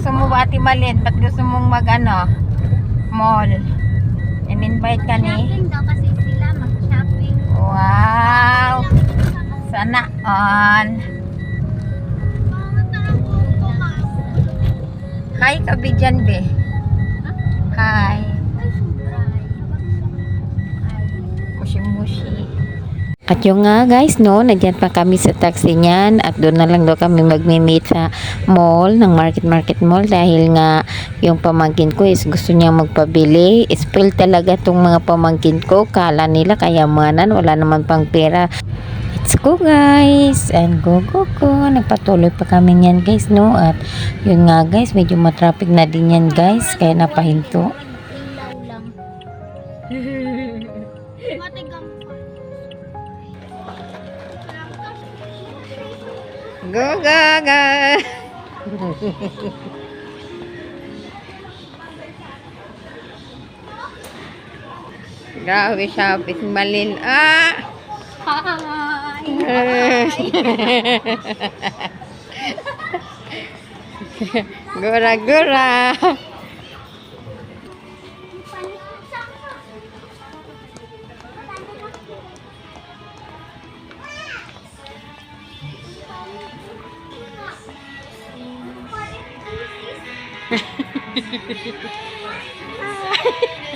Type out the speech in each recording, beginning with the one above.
gusto mo ba, Ate Malin? Ba't gusto mong mall? In-invite ka ni? Shopping daw kasi sila, mag-shopping. Wow! Sana all. Hi ka, Bidyan, be. Hi. Mushi-mushi. At yung nga guys, no, nandiyan pa kami sa taxi niyan at doon na lang daw kami magmi-meet sa mall, ng market mall dahil nga yung pamangkin ko is gusto niya magpabili. Spoil talaga tong mga pamangkin ko, kala nila kayamanan, wala naman pang pera. Let's go guys, and go. Nagpatuloy pa kami niyan guys, no, at yun nga guys, medyo matraffic na din yan guys, kaya napahinto. Go. Grabe shopping Malin. Hi. Gura.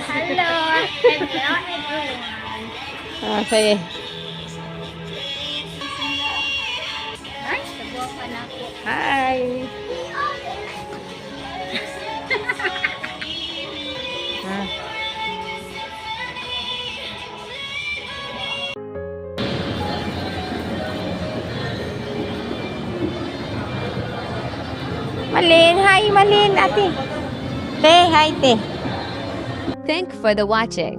Hello everyone. Sige. Ay, sabuha pa na ako. Hi. Malin, hi Malin, ate. Te, hi te. Thank for the watching.